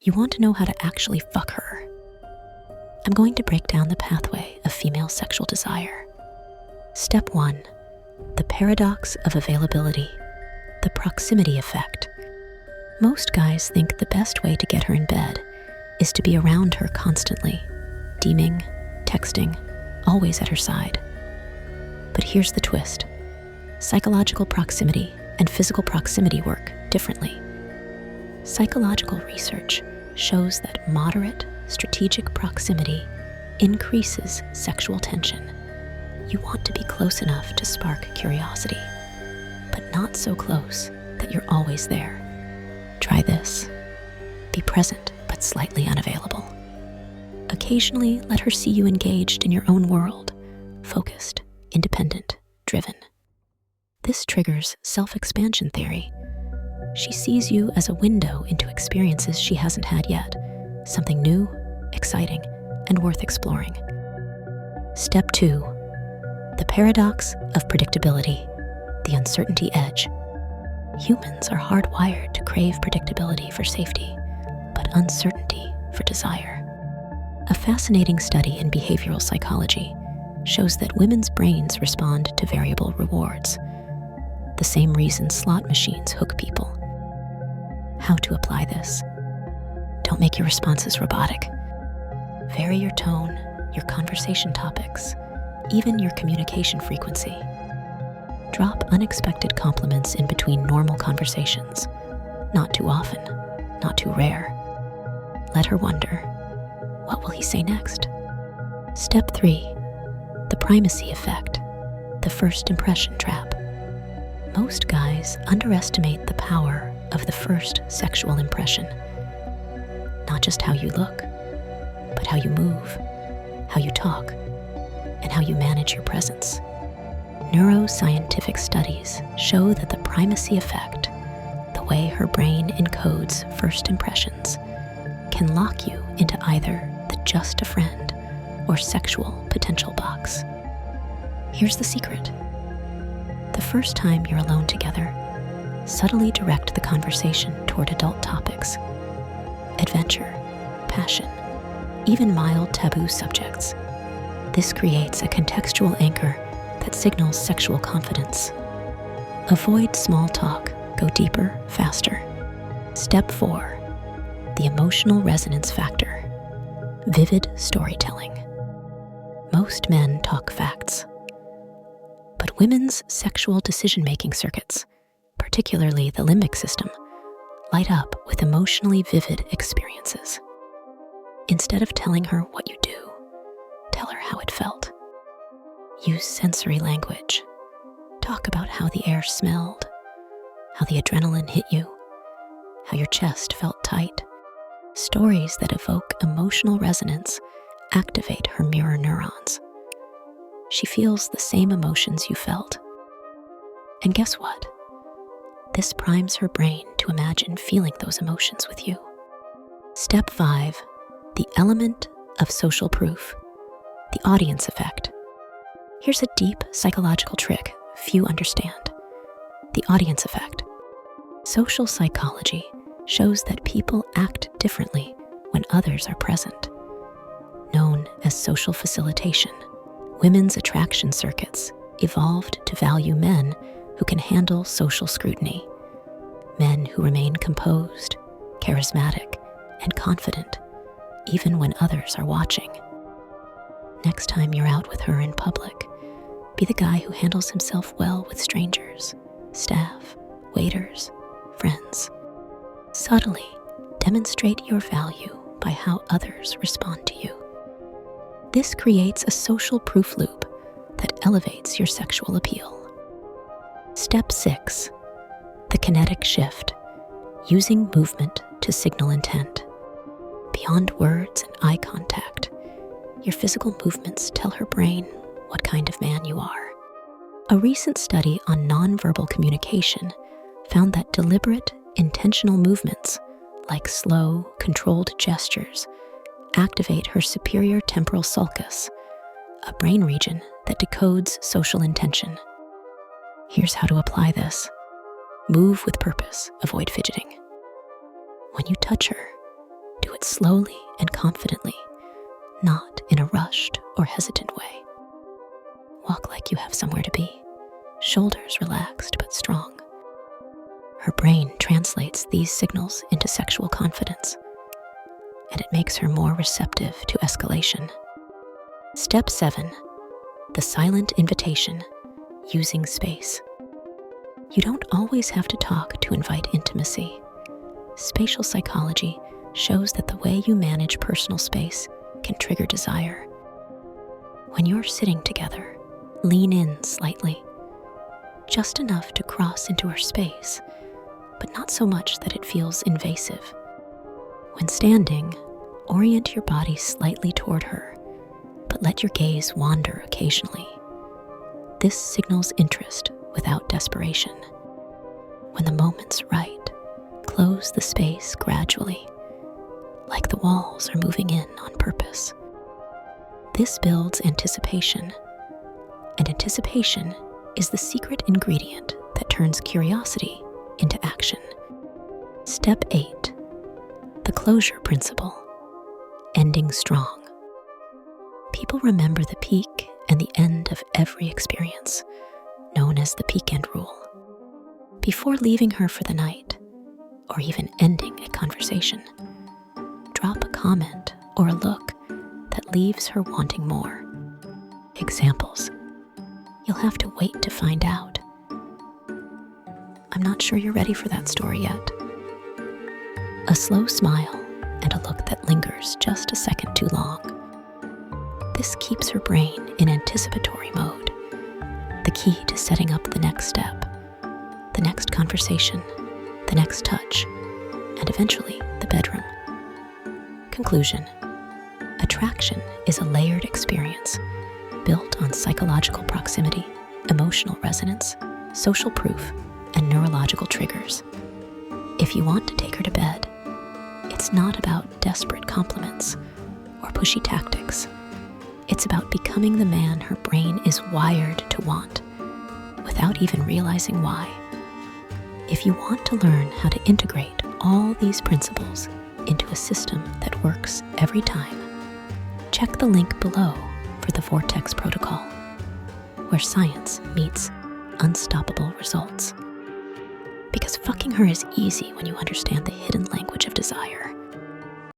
You want to know how to actually fuck her. I'm going to break down the pathway of female sexual desire. Step 1, the paradox of availability, the proximity effect. Most guys think the best way to get her in bed is to be around her constantly, deeming, texting, always at her side. But here's the twist. Psychological proximity and physical proximity work differently. Psychological research shows that moderate, strategic proximity increases sexual tension. You want to be close enough to spark curiosity, but not so close that you're always there. Try this. Be present, but slightly unavailable. Occasionally, let her see you engaged in your own world, focused, independent, driven. This triggers self-expansion theory. She sees you as a window into experiences she hasn't had yet, something new, exciting, and worth exploring. Step 2, the paradox of predictability, the uncertainty edge. Humans are hardwired to crave predictability for safety, but uncertainty for desire. A fascinating study in behavioral psychology shows that women's brains respond to variable rewards, the same reason slot machines hook people. How to apply this? Don't make your responses robotic. Vary your tone, your conversation topics, even your communication frequency. Drop unexpected compliments in between normal conversations. Not too often, not too rare. Let her wonder, what will he say next? Step 3, the primacy effect, the first impression trap. Most guys underestimate the power of the first sexual impression. Not just how you look, but how you move, how you talk, and how you manage your presence. Neuroscientific studies show that the primacy effect, the way her brain encodes first impressions, can lock you into either the just a friend or sexual potential box. Here's the secret. The first time you're alone together, subtly direct the conversation toward adult topics, adventure, passion, even mild taboo subjects. This creates a contextual anchor that signals sexual confidence. Avoid small talk, go deeper, faster. Step 4, the emotional resonance factor, vivid storytelling. Most men talk facts, but women's sexual decision-making circuits, particularly the limbic system, light up with emotionally vivid experiences. Instead of telling her what you do, tell her how it felt. Use sensory language. Talk about how the air smelled, how the adrenaline hit you, how your chest felt tight. Stories that evoke emotional resonance activate her mirror neurons. She feels the same emotions you felt. And guess what? This primes her brain to imagine feeling those emotions with you. Step 5, the element of social proof, the audience effect. Here's a deep psychological trick few understand. The audience effect. Social psychology shows that people act differently when others are present. Known as social facilitation, women's attraction circuits evolved to value men who can handle social scrutiny, men who remain composed, charismatic, and confident, even when others are watching. Next time you're out with her in public, be the guy who handles himself well with strangers, staff, waiters, friends. Subtly demonstrate your value by how others respond to you. This creates a social proof loop that elevates your sexual appeal. Step 6, the kinetic shift, using movement to signal intent. Beyond words and eye contact, your physical movements tell her brain what kind of man you are. A recent study on nonverbal communication found that deliberate, intentional movements, like slow, controlled gestures, activate her superior temporal sulcus, a brain region that decodes social intention. Here's how to apply this. Move with purpose, avoid fidgeting. When you touch her, but slowly and confidently, not in a rushed or hesitant way. Walk like you have somewhere to be, shoulders relaxed but strong. Her brain translates these signals into sexual confidence, and it makes her more receptive to escalation. Step 7, the silent invitation, using space. You don't always have to talk to invite intimacy. Spatial psychology shows that the way you manage personal space can trigger desire. When you're sitting together, lean in slightly, just enough to cross into her space, but not so much that it feels invasive. When standing, orient your body slightly toward her, but let your gaze wander occasionally. This signals interest without desperation. When the moment's right, close the space gradually, like the walls are moving in on purpose. This builds anticipation, and anticipation is the secret ingredient that turns curiosity into action. Step 8, the closure principle, ending strong. People remember the peak and the end of every experience, known as the peak end rule. Before leaving her for the night, or even ending a conversation, drop a comment or a look that leaves her wanting more. Examples: you'll have to wait to find out. I'm not sure you're ready for that story yet. A slow smile and a look that lingers just a second too long. This keeps her brain in anticipatory mode, the key to setting up the next step, the next conversation, the next touch, and eventually the bedroom. Conclusion: attraction is a layered experience built on psychological proximity, emotional resonance, social proof, and neurological triggers. If you want to take her to bed, it's not about desperate compliments or pushy tactics. It's about becoming the man her brain is wired to want, without even realizing why. If you want to learn how to integrate all these principles into a system that works every time, check the link below for the Vortex Protocol, where science meets unstoppable results. Because fucking her is easy when you understand the hidden language of desire.